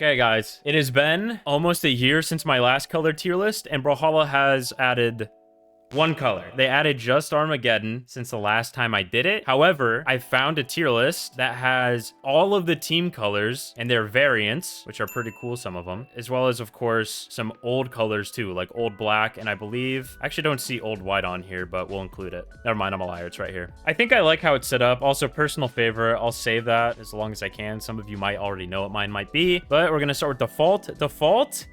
Okay, guys, it has been almost a year since my last color tier list, and Brawlhalla has added one color. They added just Armageddon since the last time I did it. However, I found a tier list that has all of the team colors and their variants, which are pretty cool, some of them, as well as, of course, some old colors too, like old black, and I believe, I actually don't see old white on here, but we'll include it. Never mind, I'm a liar, it's right here. I think I like how it's set up. Also, personal favorite, I'll save that as long as I can. Some of you might already know what mine might be, but we're gonna start with default. Default,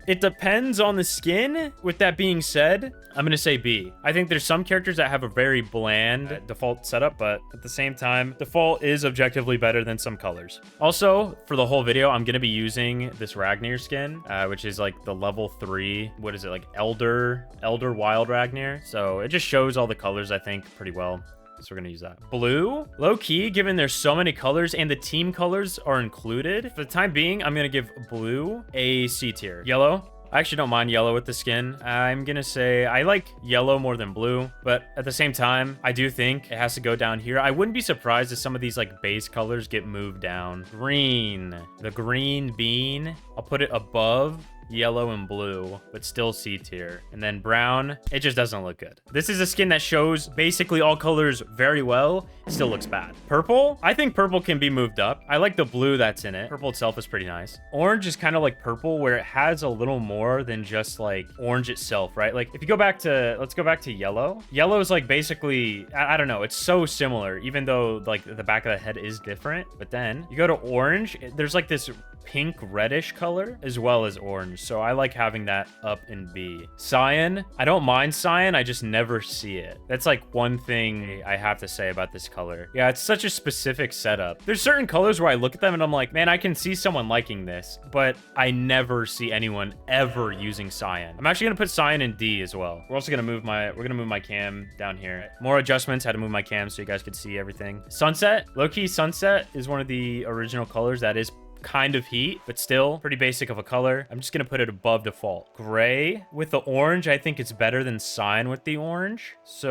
it depends on the skin. With that being said, I'm going to say B. I think there's some characters that have a very bland default setup, but at the same time, default is objectively better than some colors. Also, for the whole video, I'm going to be using this Ragnar skin, which is like the level 3, what is it, like Elder Wild Ragnar. So it just shows all the colors, I think, pretty well. So we're gonna use that. Blue, low-key, given there's so many colors and the team colors are included, for the time being, I'm gonna give blue a C tier. Yellow, I actually don't mind yellow with the skin. I'm gonna say I like yellow more than blue, but at the same time, I do think it has to go down here. I wouldn't be surprised if some of these like base colors get moved down. Green, the green bean, I'll put it above yellow and blue, but still C tier. And then brown, it just doesn't look good. This is a skin that shows basically all colors very well. It still looks bad. Purple, I think purple can be moved up. I like the blue that's in it. Purple itself is pretty nice. Orange is kind of like purple, where it has a little more than just like orange itself, right? Like if you go back to, let's go back to yellow. Yellow is like basically, I don't know, it's so similar, even though like the back of the head is different. But then you go to orange, there's like this pink reddish color as well as orange, so I like having that up in B. Cyan, I don't mind cyan, I just never see it. That's like one thing I have to say about this color. Yeah, it's such a specific setup. There's certain colors where I look at them and I'm like, man, I can see someone liking this, but I never see anyone ever using cyan. I'm actually gonna put cyan in D as well. We're also gonna move my cam down here. More adjustments, had to move my cam so you guys could see everything. Sunset, low-key sunset is one of the original colors that is kind of heat, but still pretty basic of a color. I'm just gonna put it above default. Gray with the orange, I think it's better than cyan with the orange, so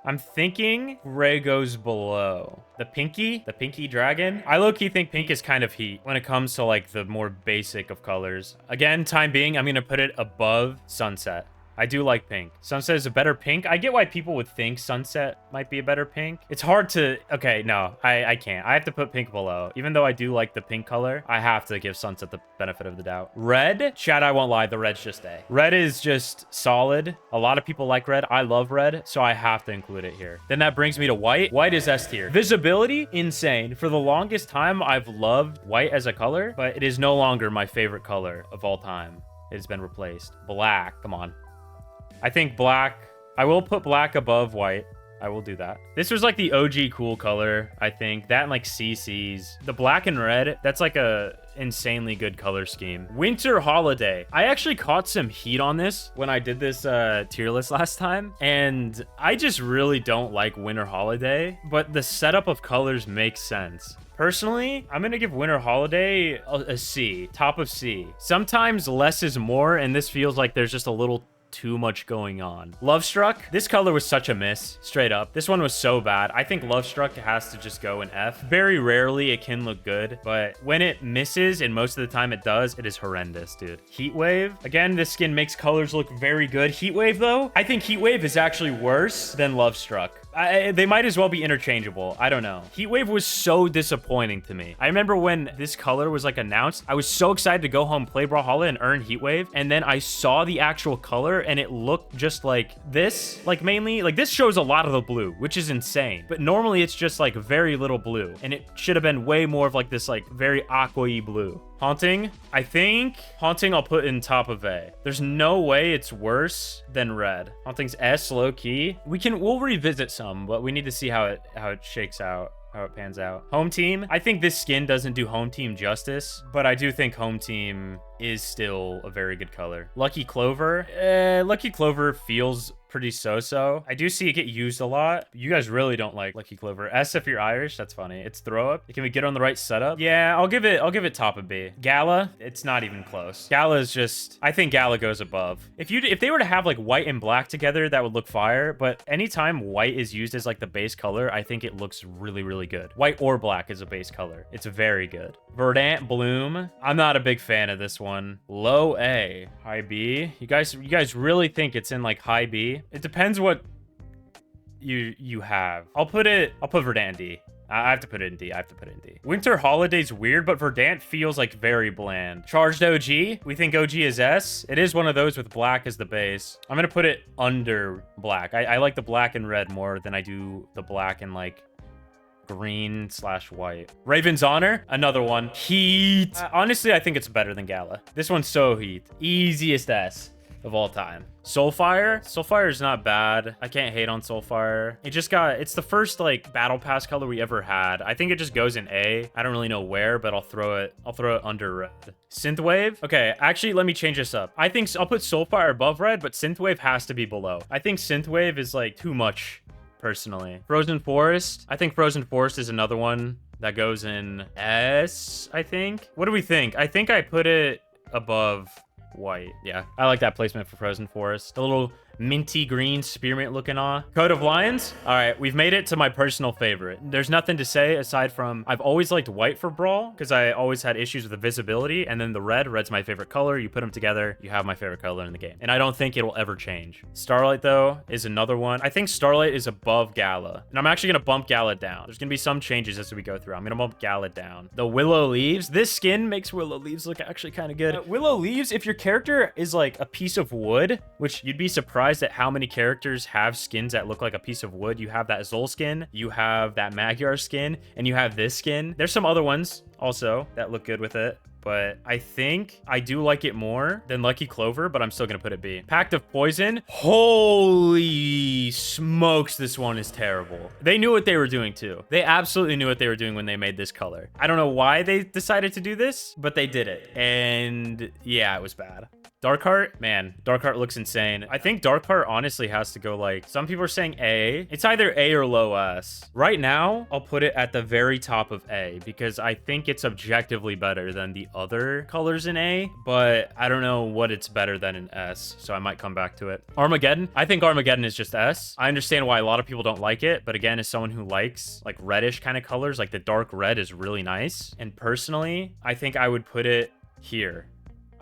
I'm thinking gray goes below. The pinky dragon, I low-key think pink is kind of heat when it comes to like the more basic of colors. Again, time being, I'm gonna put it above sunset. I do like pink. Sunset is a better pink. I get why people would think sunset might be a better pink. It's hard to... Okay, no, I can't. I have to put pink below. Even though I do like the pink color, I have to give sunset the benefit of the doubt. Red? Chad, I won't lie. The red's just A. Red is just solid. A lot of people like red. I love red, so I have to include it here. Then that brings me to white. White is S tier. Visibility? Insane. For the longest time, I've loved white as a color, but it is no longer my favorite color of all time. It has been replaced. Black. Come on. I think black, I will put black above white. I will do that. This was like the OG cool color, I think. That and like CC's. The black and red, that's like a insanely good color scheme. Winter Holiday. I actually caught some heat on this when I did this tier list last time. And I just really don't like Winter Holiday, but the setup of colors makes sense. Personally, I'm going to give Winter Holiday a C, top of C. Sometimes less is more, and this feels like there's just a little too much going on. Love Struck, this color was such a miss, straight up. This one was so bad. I think Love Struck has to just go in F. Very rarely it can look good, but when it misses, and most of the time it does, it is horrendous, dude. Heat Wave, again, this skin makes colors look very good. Heat Wave, though, I think Heat Wave is actually worse than Love Struck. They might as well be interchangeable. I don't know. Heat Wave was so disappointing to me. I remember when this color was like announced, I was so excited to go home, play Brawlhalla, and earn Heat Wave. And then I saw the actual color and it looked just like this. Like mainly, like this shows a lot of the blue, which is insane. But normally it's just like very little blue. And it should have been way more of like this like very aqua-y blue. Haunting, I think Haunting I'll put in top of A. There's no way it's worse than red. Haunting's S, low key. We'll revisit some, but we need to see how it shakes out, how it pans out. Home Team, I think this skin doesn't do Home Team justice, but I do think Home Team is still a very good color. Lucky Clover. Lucky Clover feels pretty so-so. I do see it get used a lot. You guys really don't like Lucky Clover. S if you're Irish, that's funny. It's throw up. Can we get on the right setup? Yeah, I'll give it top of B. Gala, it's not even close. Gala is just, I think Gala goes above. If they were to have like white and black together, that would look fire. But anytime white is used as like the base color, I think it looks really, really good. White or black is a base color. It's very good. Verdant Bloom. I'm not a big fan of this one. Low A, high B. You guys really think it's in like high B? It depends what you have. I'll put Verdant in D. I have to put it in D. Winter Holiday's weird, but Verdant feels like very bland. Charged OG. We think OG is S. It is one of those with black as the base. I'm going to put it under black. I like the black and red more than I do the black and like green/white. Raven's Honor, another one. Heat. Honestly, I think it's better than Gala. This one's so heat. Easiest S of all time. Soulfire. Soulfire is not bad. I can't hate on Soulfire. It's the first like battle pass color we ever had. I think it just goes in A. I don't really know where, but I'll throw it under red. Synthwave. Okay, actually, let me change this up. I think I'll put Soulfire above red, but Synthwave has to be below. I think Synthwave is like too much, personally. Frozen Forest. I think Frozen Forest is another one that goes in S, I think. What do we think? I think I put it above white. Yeah, I like that placement for Frozen Forest. The little minty green spearmint looking on. Coat of Lions. All right, we've made it to my personal favorite. There's nothing to say aside from I've always liked white for Brawl because I always had issues with the visibility, and then the red's my favorite color. You put them together, you have my favorite color in the game, and I don't think it'll ever change. Starlight though is another one. I think Starlight is above Gala, and I'm actually gonna bump Gala down. There's gonna be some changes as we go through. I'm gonna bump Gala down. The Willow Leaves. This skin makes Willow Leaves look actually kind of good. Willow Leaves, if your character is like a piece of wood, which you'd be surprised at how many characters have skins that look like a piece of wood. You have that Zol skin, you have that Magyar skin, and you have this skin. There's some other ones also that look good with it, but I think I do like it more than Lucky Clover, but I'm still gonna put it B. Pact of Poison. Holy smokes, this one is terrible. They knew what they were doing too. They absolutely knew what they were doing when they made this color. I don't know why they decided to do this, but they did it. And yeah, it was bad. Darkheart, man, Darkheart looks insane. I think Darkheart honestly has to go like, some people are saying A. It's either A or low S. Right now, I'll put it at the very top of A because I think it's objectively better than the other colors in A, but I don't know what it's better than in S, so I might come back to it. Armageddon. I think Armageddon is just S. I understand why a lot of people don't like it, but again, as someone who likes like reddish kind of colors, like the dark red is really nice. And personally, I think I would put it here.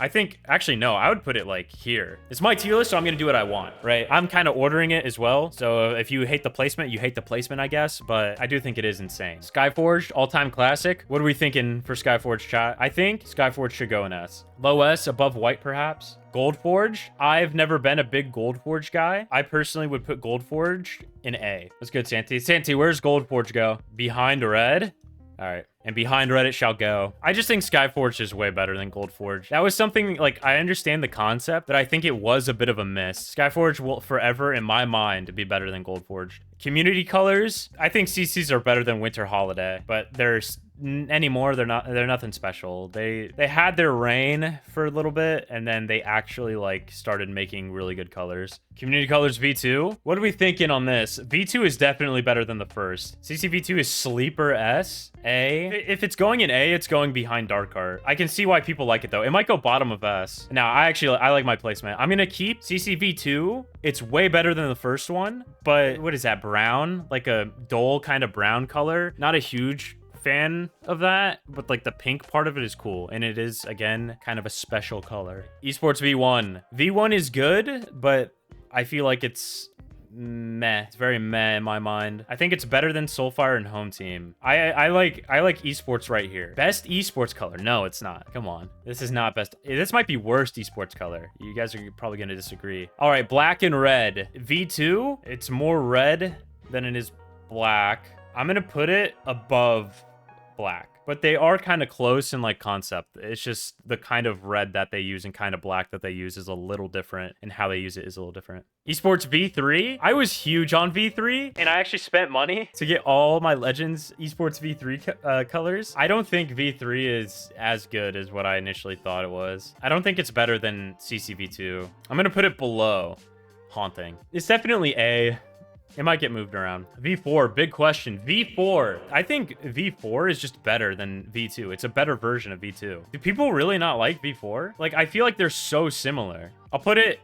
I think, actually, no, I would put it like here. It's my tier list, so I'm going to do what I want, right? I'm kind of ordering it as well. So if you hate the placement, you hate the placement, I guess. But I do think it is insane. Skyforged, all-time classic. What are we thinking for Skyforged, chat? I think Skyforged should go in S. Low S, above white, perhaps. Goldforge. I've never been a big Goldforge guy. I personally would put Goldforge in A. Let's go, Santi. Santi, where's Goldforge go? Behind red? All right. And behind red it shall go. I just think Skyforged is way better than Goldforge. That was something, like, I understand the concept, but I think it was a bit of a miss. Skyforged will forever, in my mind, be better than Goldforged. Community colors. I think CCs are better than Winter Holiday, but there's anymore they're nothing special. They had their reign for a little bit, and then they actually like started making really good colors. Community colors V2. What are we thinking on this? V2 is definitely better than the first. CCV2 is sleeper S. A. If it's going in A, it's going behind Darkheart. I can see why people like it though. It might go bottom of S. Now I like my placement. I'm gonna keep CCV2. It's way better than the first one, but what is that, brown? Like a dull kind of brown color. Not a huge fan of that, but like the pink part of it is cool, and it is again kind of a special color. Esports V1 is good, but I feel like it's meh. It's very meh in my mind. I think it's better than Soulfire and Home Team. I like Esports right here. Best Esports color? No, it's not. Come on, this is not best. This might be worst Esports color. You guys are probably gonna disagree. All right, black and red. V2, it's more red than it is black. I'm gonna put it above black. but they are kind of close in like concept. It's just the kind of red that they use and kind of black that they use is a little different, and how they use it is a little different. Esports V3. I was huge on V3, and I actually spent money to get all my Legends Esports V3 colors. I don't think V3 is as good as what I initially thought it was. I don't think it's better than CCV2. I'm gonna put it below Haunting. It's definitely A. It might get moved around. V4, big question. V4. I think V4 is just better than V2. It's a better version of V2. Do people really not like V4? Like, I feel like they're so similar. I'll put it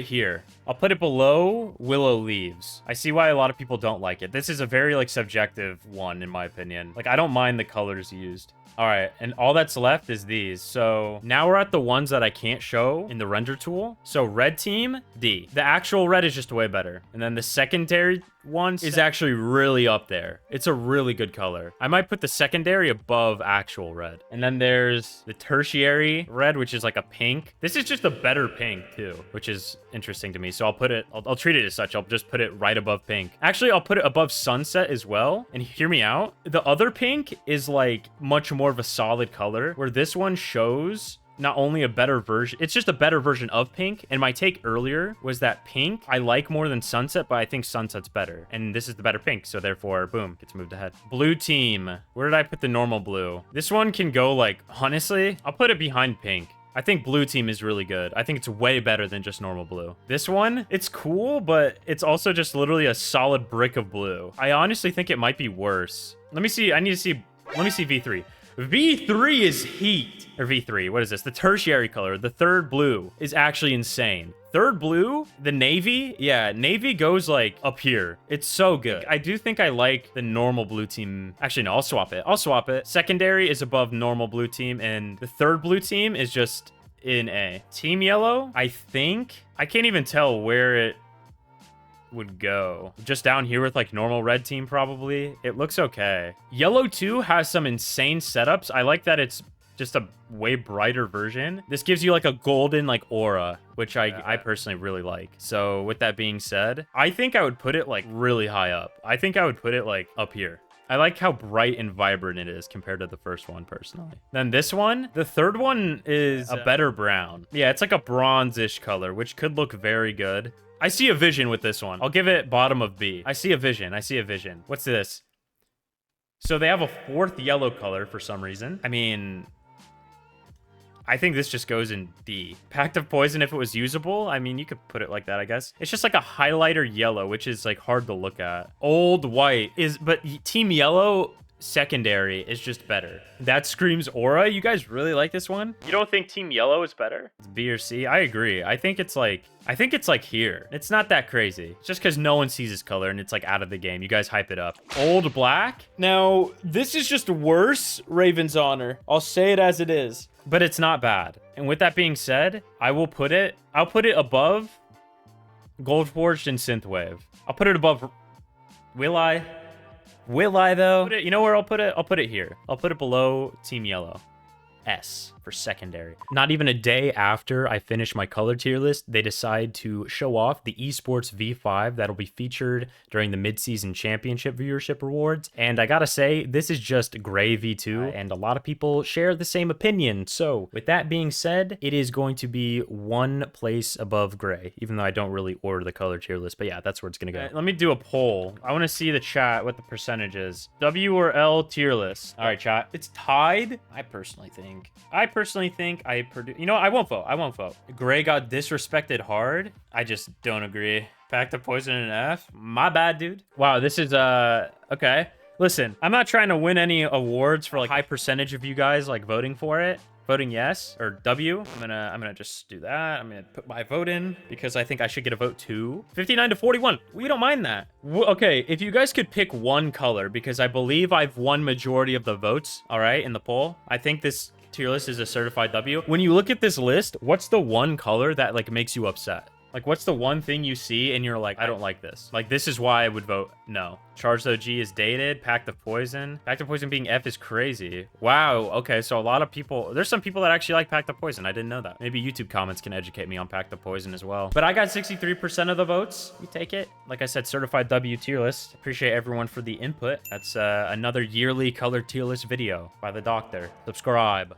here. I'll put it below Willow Leaves. I see why a lot of people don't like it. This is a very like subjective one in my opinion. Like, I don't mind the colors used. All right, and all that's left is these. So now we're at the ones that I can't show in the render tool. So red team, D. The actual red is just way better. And then the secondary one is actually really up there. It's a really good color. I might put the secondary above actual red. And then there's the tertiary red, which is like a pink. This is just a better pink too, which is interesting to me. So I'll put it, I'll treat it as such. I'll just put it right above pink. Actually, I'll put it above sunset as well. And hear me out. The other pink is like much more of a solid color, where this one shows not only a better version, it's just a better version of pink. And my take earlier was that pink I like more than sunset, but I think sunset's better. And this is the better pink, so therefore, boom, gets moved ahead. Blue team. Where did I put the normal blue? This one can go like, honestly, I'll put it behind pink. I think blue team is really good. I think it's way better than just normal blue. This one, it's cool, but it's also just literally a solid brick of blue. I honestly think it might be worse. Let me see. Let me see V3. V3 is heat. Or V3, what is this? The tertiary color, the third blue, is actually insane. Third blue, the navy, yeah, navy goes like up here. It's so good. I do think I like the normal blue team. Actually, no, I'll swap it. I'll swap it. Secondary is above normal blue team, and the third blue team is just in A. Team yellow, I think, I can't even tell where it would go. Just down here with like normal red team probably. It looks okay. Yellow 2 has some insane setups. I like that it's just a way brighter version. This gives you like a golden like aura, which I personally really like. So with that being said, I think I would put it like really high up. I think I would put it like up here. I like how bright and vibrant it is compared to the first one personally. Then this one, the third one is a better brown. Yeah, it's like a bronze-ish color, which could look very good. I see a vision with this one. I'll give it bottom of B. I see a vision. I see a vision. What's this? So they have a fourth yellow color for some reason. I mean, I think this just goes in D. Pact of Poison, if it was usable, I mean, you could put it like that, I guess. It's just like a highlighter yellow, which is like hard to look at. Old white is, but team yellow secondary is just better. That screams aura. You guys really like this one? You don't think team yellow is better? It's B or C? I agree. I think it's like here. It's not that crazy. It's just because no one sees this color and it's like out of the game. You guys hype it up. Old black. Now, this is just worse Raven's Honor. I'll say it as it is, but it's not bad. And with that being said, I'll put it above Gold Forged and Synthwave. I'll put it above. Will I? Will I, though? You know where I'll put it? I'll put it here. I'll put it below Team Yellow. S for secondary. Not even a day after I finish my color tier list, they decide to show off the Esports V5 that'll be featured during the mid-season championship viewership rewards. And I gotta say, this is just gray V2, and a lot of people share the same opinion. So with that being said, it is going to be one place above gray, even though I don't really order the color tier list. But yeah, that's where it's gonna go. Let me do a poll. I want to see the chat, what the percentage is. W or L tier list. All right, chat. It's tied. I personally think I produce. You know, I won't vote. I won't vote. Gray got disrespected hard. I just don't agree. Pact of Poison and F. My bad, dude. Wow, this is okay. Listen, I'm not trying to win any awards for like high percentage of you guys like voting for it. Voting yes or W. I'm gonna just do that. I'm gonna put my vote in because I think I should get a vote too. 59 to 41. We don't mind that. Okay, if you guys could pick one color, because I believe I've won majority of the votes. All right, in the poll. I think this tier list is a certified W. When you look at this list, what's the one color that like makes you upset? Like, what's the one thing you see and you're like, I don't like this? Like, this is why I would vote no. Charged OG is dated. Pact of Poison. Pact of Poison being F is crazy. Wow. Okay, so a lot of people... There's some people that actually like Pact of Poison. I didn't know that. Maybe YouTube comments can educate me on Pact of Poison as well. But I got 63% of the votes. You take it. Like I said, certified W tier list. Appreciate everyone for the input. That's another yearly colored tier list video by the doctor. Subscribe.